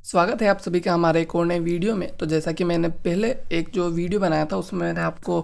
स्वागत है आप सभी का हमारे एक और नए वीडियो में। तो जैसा कि मैंने पहले एक जो वीडियो बनाया था उसमें मैंने आपको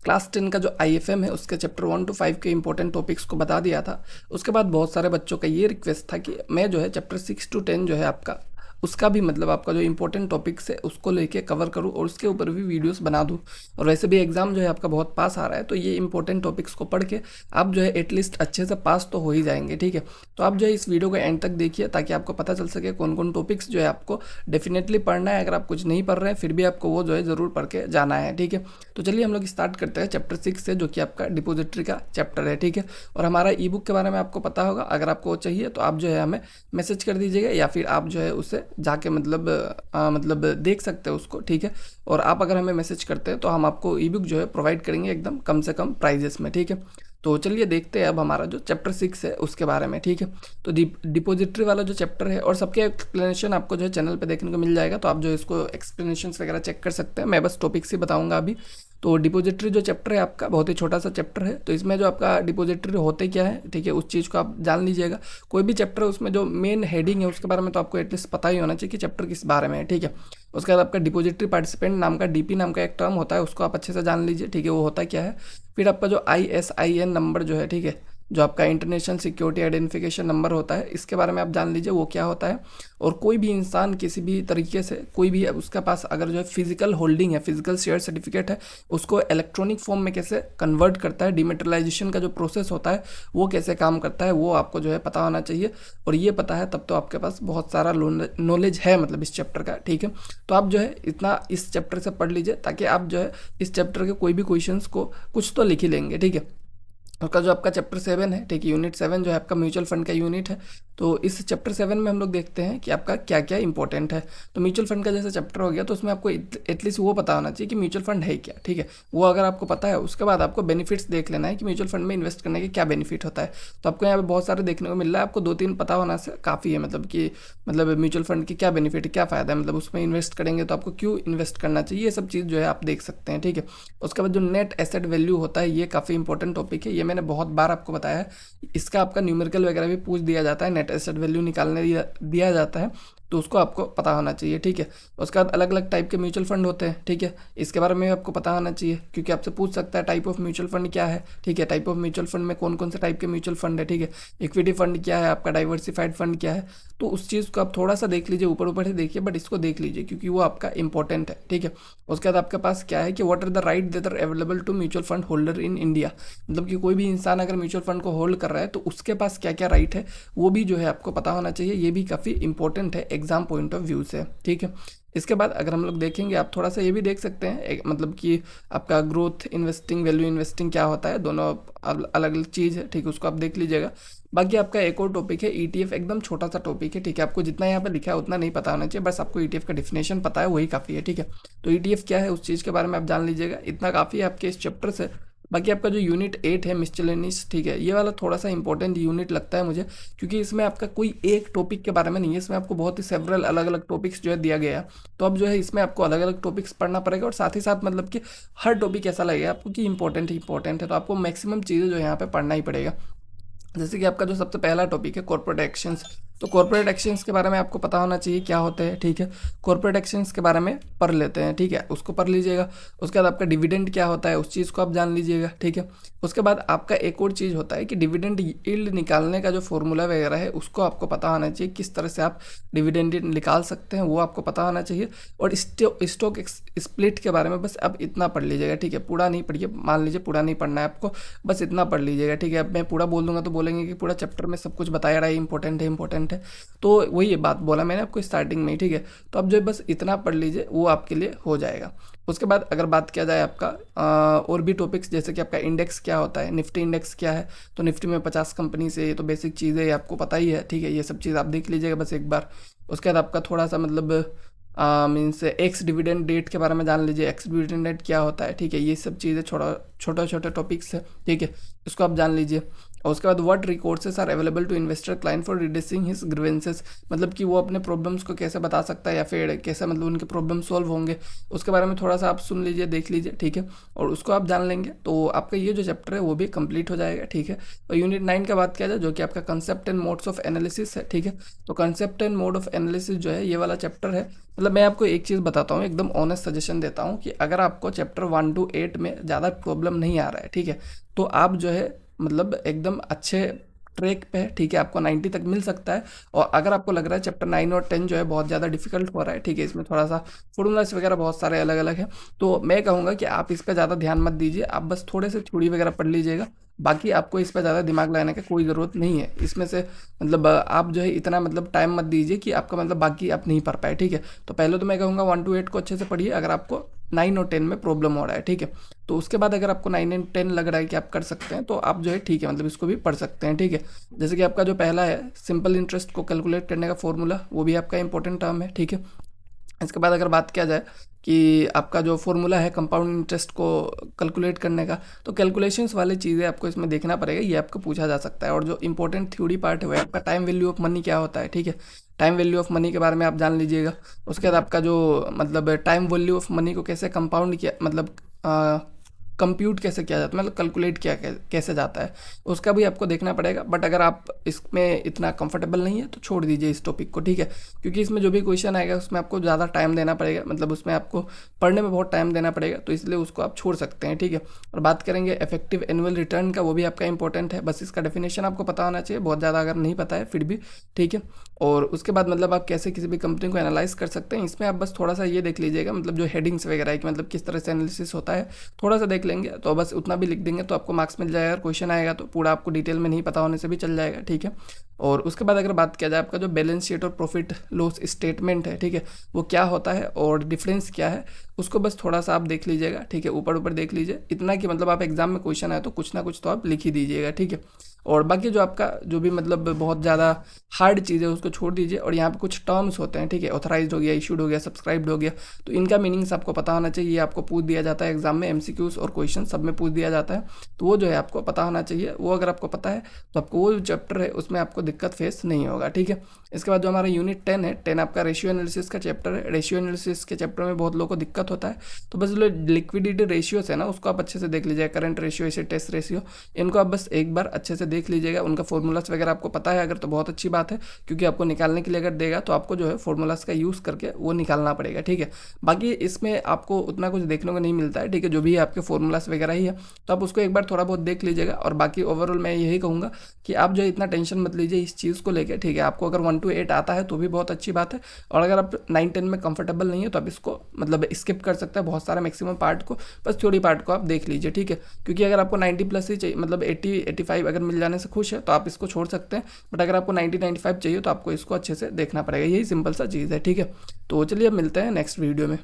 क्लास 10 का जो आईएफएम है उसके चैप्टर 1 to 5 के इंपॉर्टेंट टॉपिक्स को बता दिया था। उसके बाद बहुत सारे बच्चों का ये रिक्वेस्ट था कि मैं जो है चैप्टर 6 to 10 जो है आपका उसका भी मतलब आपका जो इंपॉर्टेंट टॉपिक्स है उसको लेके कवर करूँ और उसके ऊपर भी वीडियोस बना दूँ। और वैसे भी एग्जाम जो है आपका बहुत पास आ रहा है, तो ये इंपॉर्टेंट टॉपिक्स को पढ़ के आप जो है एटलीस्ट अच्छे से पास तो हो ही जाएंगे। ठीक है, तो आप जो है इस वीडियो को एंड तक देखिए ताकि आपको पता चल सके कौन कौन टॉपिक्स जो है आपको डेफिनेटली पढ़ना है। अगर आप कुछ नहीं पढ़ रहे हैं फिर भी आपको वो जो है ज़रूर पढ़ के जाना है। ठीक है, तो चलिए हम लोग स्टार्ट करते हैं चैप्टर 6 से, जो कि आपका डिपोजिटरी का चैप्टर है। ठीक है, और हमारा ई बुक के बारे में आपको पता होगा। अगर आपको वो चाहिए तो आप जो है हमें मैसेज कर दीजिएगा या फिर आप जो है उसे जाके मतलब देख सकते हैं उसको। ठीक है, और आप अगर हमें मैसेज करते हैं तो हम आपको ई बुक जो है प्रोवाइड करेंगे एकदम कम से कम प्राइजेस में। ठीक है, तो चलिए देखते हैं अब हमारा जो चैप्टर 6 है उसके बारे में। ठीक है, तो डिपोजिटरी वाला जो चैप्टर है और सबके एक्सप्लेनेशन आपको जो है चैनल पे देखने को मिल जाएगा, तो आप जो है इसको एक्सप्लेनेशंस वगैरह चेक कर सकते हैं। मैं बस टॉपिक्स ही बताऊंगा अभी। तो डिपोजिटरी जो चैप्टर है आपका बहुत ही छोटा सा चैप्टर है, तो इसमें जो आपका डिपोजिटरी होते क्या है, ठीक है, उस चीज़ को आप जान लीजिएगा। कोई भी चैप्टर है उसमें जो मेन हेडिंग है उसके बारे में तो आपको एटलीस्ट पता ही होना चाहिए कि चैप्टर किस बारे में है। ठीक है, उसके बाद आपका डिपोजिटरी पार्टिसिपेंट नाम का डीपी नाम का एक टर्म होता है, उसको आप अच्छे से जान लीजिए। ठीक है, वो होता क्या है। फिर आपका जो ISIN नंबर जो है, ठीक है, जो आपका इंटरनेशनल सिक्योरिटी आइडेंटिफिकेशन नंबर होता है, इसके बारे में आप जान लीजिए वो क्या होता है। और कोई भी इंसान किसी भी तरीके से कोई भी उसका पास अगर जो है फिजिकल होल्डिंग है, फिजिकल शेयर सर्टिफिकेट है, उसको इलेक्ट्रॉनिक फॉर्म में कैसे कन्वर्ट करता है, डिमेटलाइजेशन का जो प्रोसेस होता है वो कैसे काम करता है, वो आपको जो है पता होना चाहिए। और ये पता है तब तो आपके पास बहुत सारा नॉलेज है मतलब इस चैप्टर का। ठीक है, तो आप जो है इतना इस चैप्टर से पढ़ लीजिए ताकि आप जो है इस चैप्टर के कोई भी क्वेश्चंस को कुछ तो लिख ही लेंगे। ठीक है, उसका जो आपका चैप्टर 7 है, ठीक है, यूनिट 7 जो है आपका म्यूचुअल फंड का यूनिट है। तो इस चैप्टर 7 में हम लोग देखते हैं कि आपका क्या क्या इंपॉर्टेंट है। तो म्यूचुअल फंड का जैसे चैप्टर हो गया तो उसमें आपको एटलीस्ट वो पता होना चाहिए कि म्यूचुअल फंड है क्या। ठीक है, वो अगर आपको पता है उसके बाद आपको बेनिफिट्स देख लेना है कि म्यूचुअल फंड में इन्वेस्ट करने के क्या बेनिफिट होता है। तो आपको यहाँ पे बहुत सारे देखने को मिल रहा है, आपको 2-3 पता होना से काफ़ी है। मतलब कि म्यूचुअल फंड की क्या बेनिफिट है, क्या फ़ायदा है, मतलब उसमें इन्वेस्ट करेंगे तो आपको क्यों इन्वेस्ट करना चाहिए, ये सब चीज़ जो है आप देख सकते हैं। ठीक है, उसके बाद जो नेट एसेट वैल्यू होता है ये काफ़ी इंपॉर्टेंट टॉपिक है, ये मैंने बहुत बार आपको बताया है। इसका आपका न्यूमेरिकल वगैरह भी पूछ दिया जाता है, नेट एसेट वैल्यू निकालने दिया जाता है, तो उसको आपको पता होना चाहिए। ठीक है, उसके बाद अलग अलग टाइप के म्यूचुअल फंड होते हैं। ठीक है, इसके बारे में आपको पता होना चाहिए क्योंकि आपसे पूछ सकता है टाइप ऑफ म्यूचुअल फंड क्या है। ठीक है, टाइप ऑफ म्यूचुअल फंड में कौन कौन से टाइप के म्यूचुअल फंड है। ठीक है, इक्विटी फंड क्या है, आपका डाइवर्सिफाइड फंड क्या है, तो उस चीज़ को आप थोड़ा सा देख लीजिए, ऊपर ऊपर से देखिए बट इसको देख लीजिए क्योंकि वो आपका इंपॉर्टेंट है। ठीक है, उसके बाद आपके पास क्या है कि what are the right that are available to mutual fund holder in India, मतलब कि कोई भी इंसान अगर म्यूचुअल फंड को होल्ड कर रहा है तो उसके पास क्या क्या राइट है वो भी जो है आपको पता होना चाहिए। ये भी काफ़ी इंपॉर्टेंट है एग्जाम पॉइंट ऑफ व्यू से। ठीक है, इसके बाद अगर हम लोग देखेंगे आप थोड़ा सा ये भी देख सकते हैं मतलब कि आपका ग्रोथ इन्वेस्टिंग वैल्यू इन्वेस्टिंग क्या होता है, दोनों अलग अलग चीज़ है। ठीक है, उसको आप देख लीजिएगा। बाकी आपका एक और टॉपिक है ETF, एकदम छोटा सा टॉपिक है। ठीक है, आपको जितना यहाँ पे लिखा है उतना नहीं पता होना चाहिए, बस आपको ETF का डिफिनेशन पता है वही काफ़ी है। ठीक है, तो ETF क्या है उस चीज़ के बारे में आप जान लीजिएगा, इतना काफ़ी है आपके इस चैप्टर से। बाकी आपका जो यूनिट 8 है मिसलेनियस, ठीक है, ये वाला थोड़ा सा इंपॉर्टेंट यूनिट लगता है मुझे क्योंकि इसमें आपका कोई एक टॉपिक के बारे में नहीं है, इसमें आपको बहुत ही सेवरल अलग अलग टॉपिक्स जो है दिया गया है। तो अब जो है इसमें आपको अलग अलग टॉपिक्स पढ़ना पड़ेगा और साथ ही साथ मतलब कि हर टॉपिक ऐसा लगेगा आपको कि इंपॉर्टेंट है, तो आपको मैक्सिमम चीज़ें जो है यहाँ पे पढ़ना ही पड़ेगा। जैसे कि आपका जो सबसे पहला टॉपिक है कॉर्पोरेट एक्शंस, तो कॉर्पोरेट एक्शंस के बारे में आपको पता होना चाहिए क्या होते हैं। ठीक है, कॉर्पोरेट एक्शंस के बारे में पढ़ लेते हैं। ठीक है, उसको पढ़ लीजिएगा। उसके बाद आपका डिविडेंड क्या होता है उस चीज़ को आप जान लीजिएगा। ठीक है, उसके बाद आपका एक और चीज़ होता है कि डिविडेंड यील्ड निकालने का जो फॉर्मूला वगैरह है उसको आपको पता होना चाहिए, किस तरह से आप डिविडेंड निकाल सकते हैं वो आपको पता होना चाहिए। और स्टॉक स्प्लिट के बारे में बस आप इतना पढ़ लीजिएगा। ठीक है, पूरा नहीं पढ़िए, मान लीजिए पूरा नहीं पढ़ना है आपको, बस इतना पढ़ लीजिएगा। ठीक है, अब मैं पूरा बोल दूंगा तो बोलेंगे कि पूरा चैप्टर में सब कुछ बताया रहा है, इंपॉर्टेंट है, तो वही ये बात बोला मैंने आपको स्टार्टिंग में ही। ठीक है, तो अब जो बस इतना पढ़ लीजिए वो आपके लिए हो जाएगा। उसके बाद अगर बात किया जाए आपका और भी टॉपिक्स, जैसे कि आपका इंडेक्स क्या होता है, निफ्टी इंडेक्स क्या है, तो निफ्टी में 50 कंपनी से, ये तो बेसिक चीज़ है, आपको पता ही है। ठीक है, ये सब चीज़ आप देख लीजिएगा बस एक बार। उसके बाद आपका थोड़ा सा मतलब मीन्स एक्स डिविडेंड डेट के बारे में जान लीजिए, एक्स डिविडेंड डेट क्या होता है। ठीक है, ये सब चीज़ें छोटे छोटे टॉपिक्स है। ठीक है, इसको आप जान लीजिए। और उसके बाद what recourses are available to investor client for reducing his grievances, मतलब कि वो अपने प्रॉब्लम्स को कैसे बता सकता है या फिर कैसे मतलब उनके प्रॉब्लम सॉल्व होंगे, उसके बारे में थोड़ा सा आप सुन लीजिए, देख लीजिए, ठीक है। और उसको आप जान लेंगे तो आपका ये जो चैप्टर है वो भी कंप्लीट हो जाएगा, ठीक है। और यूनिट 9 का बात किया जाए जो कि आपका concept and modes of analysis है, ठीक है। तो concept and mode of analysis जो है ये वाला चैप्टर है। मतलब मैं आपको एक चीज़ बताता हूँ, एकदम ऑनेस्ट सजेशन देता हूँ कि अगर आपको चैप्टर 1 to 8 में ज़्यादा प्रॉब्लम नहीं आ रहा है, ठीक है, तो आप जो है मतलब एकदम अच्छे ट्रैक पे है, ठीक है, आपको 90 तक मिल सकता है। और अगर आपको लग रहा है चैप्टर 9 और 10 जो है बहुत ज़्यादा डिफिकल्ट हो रहा है, ठीक है, इसमें थोड़ा सा फॉर्मूलाज वगैरह बहुत सारे अलग अलग है, तो मैं कहूँगा कि आप इस पर ज़्यादा ध्यान मत दीजिए, आप बस थोड़े से थ्योरी वगैरह पढ़ लीजिएगा। बाकी आपको इस पर ज़्यादा दिमाग लगाने की कोई ज़रूरत नहीं है इसमें से, मतलब आप जो है इतना मतलब टाइम मत दीजिए कि आपका मतलब बाकी आप नहीं पढ़ पाए, ठीक है। तो पहले तो मैं कहूँगा 1 to 8 को अच्छे से पढ़िए अगर आपको 9 और 10 में प्रॉब्लम हो रहा है, ठीक है। तो उसके बाद अगर आपको 9 एंड 10 लग रहा है कि आप कर सकते हैं तो आप जो है ठीक है मतलब इसको भी पढ़ सकते हैं, ठीक है। जैसे कि आपका जो पहला है सिंपल इंटरेस्ट को कैलकुलेट करने का फॉर्मूला, वो भी आपका इंपॉर्टेंट टर्म है, ठीक है। इसके बाद अगर बात किया जाए कि आपका जो फॉर्मूला है कंपाउंड इंटरेस्ट को कैलकुलेट करने का, तो कैलकुलेशंस वाली चीज़ें आपको इसमें देखना पड़ेगा, ये आपको पूछा जा सकता है। और जो इंपॉर्टेंट थ्योरी पार्ट है वो आपका टाइम वैल्यू ऑफ मनी क्या होता है, ठीक है, टाइम वैल्यू ऑफ मनी के बारे में आप जान लीजिएगा। उसके बाद आपका जो मतलब टाइम वैल्यू ऑफ मनी को कैसे कंपाउंड किया मतलब कंप्यूट कैसे किया जाता है, मतलब कैलकुलेट किया कैसे जाता है, उसका भी आपको देखना पड़ेगा। बट अगर आप इसमें इतना कंफर्टेबल नहीं है तो छोड़ दीजिए इस टॉपिक को, ठीक है, क्योंकि इसमें जो भी क्वेश्चन आएगा उसमें आपको ज़्यादा टाइम देना पड़ेगा, मतलब उसमें आपको पढ़ने में बहुत टाइम देना पड़ेगा, तो इसलिए उसको आप छोड़ सकते हैं, ठीक है। और बात करेंगे इफेक्टिव एनुअल रिटर्न का, वो भी आपका इंपॉर्टेंट है, बस इसका डेफिनेशन आपको पता होना चाहिए, बहुत ज़्यादा अगर नहीं पता है फिर भी, ठीक है। और उसके बाद मतलब आप कैसे किसी भी कंपनी को एनालाइज कर सकते हैं, इसमें आप बस थोड़ा सा ये देख लीजिएगा, मतलब जो हेडिंग्स वगैरह है कि मतलब किस तरह से एनालिसिस होता है, थोड़ा सा देख लेंगे तो बस उतना भी लिख देंगे तो आपको मार्क्स मिल जाएगा। अगर क्वेश्चन आएगा तो पूरा आपको डिटेल में नहीं पता होने से भी चल जाएगा, ठीक है। और उसके बाद अगर बात किया जाए आपका जो बैलेंस शीट और प्रॉफिट लॉस स्टेटमेंट है, ठीक है, वो क्या होता है और डिफरेंस क्या है, उसको बस थोड़ा सा आप देख लीजिएगा, ठीक है, ऊपर ऊपर देख लीजिए, इतना कि मतलब आप एग्जाम में क्वेश्चन आए तो कुछ ना कुछ तो आप लिख ही दीजिएगा, ठीक है। और बाकी जो आपका जो भी मतलब बहुत ज़्यादा हार्ड चीज़ है उसको छोड़ दीजिए। और यहाँ पे कुछ टर्म्स होते हैं, ठीक है, ऑथराइज्ड हो गया, इशूड हो गया, सब्सक्राइब्ड हो गया, तो इनका मीनिंग्स आपको पता होना चाहिए, ये आपको पूछ दिया जाता है एग्जाम में, एमसीक्यूज और क्वेश्चन सब में पूछ दिया जाता है, तो वो जो है आपको पता होना चाहिए। वो अगर आपको पता है तो आपको वो जो चैप्टर है उसमें आपको दिक्कत फेस नहीं होगा, ठीक है। इसके बाद जो हमारा यूनिट 10 है, 10 आपका रेशियो एनालिसिस का चैप्टर है। रेशियो एनालिसिस के चैप्टर में बहुत लोगों को दिक्कत होता है, तो बस जो लिक्विडिटी रेशियोज है ना उसको आप अच्छे से देख लीजिएगा, current ratio, acid test ratio, इनको आप बस एक बार अच्छे से देख लीजिएगा। उनका फॉर्मूलाज वगैरह आपको पता है अगर तो बहुत अच्छी बात है, क्योंकि आपको निकालने के लिए अगर देगा तो आपको जो है फॉर्मूलाज का यूज़ करके वो निकालना पड़ेगा, ठीक है। बाकी इसमें आपको उतना कुछ देखने को नहीं मिलता है, ठीक है, जो भी आपके फॉर्मूलाज वगैरह ही है तो आप उसको एक बार थोड़ा बहुत देख लीजिएगा। और बाकी ओवरऑल मैं यही कहूँगा कि आप जो इतना टेंशन मत लीजिए इस चीज़ को लेकर, ठीक है। आपको अगर 1 to 8 आता है तो भी बहुत अच्छी बात है, और अगर आप 9-10 में कंफर्टेबल नहीं है तो आप इसको मतलब स्किप कर सकते हैं बहुत सारे मैक्सिमम पार्ट को, बस थ्योरी पार्ट को आप देख लीजिए, ठीक है। क्योंकि अगर आपको 90+ ही चाहिए, मतलब 80-85 अगर मिल जाने से खुश है तो आप इसको छोड़ सकते हैं, बट अगर आपको 90-95 चाहिए तो आपको इसको अच्छे से देखना पड़ेगा, यही सिंपल सा चीज़ है, ठीक है। तो चलिए अब मिलते हैं नेक्स्ट वीडियो में।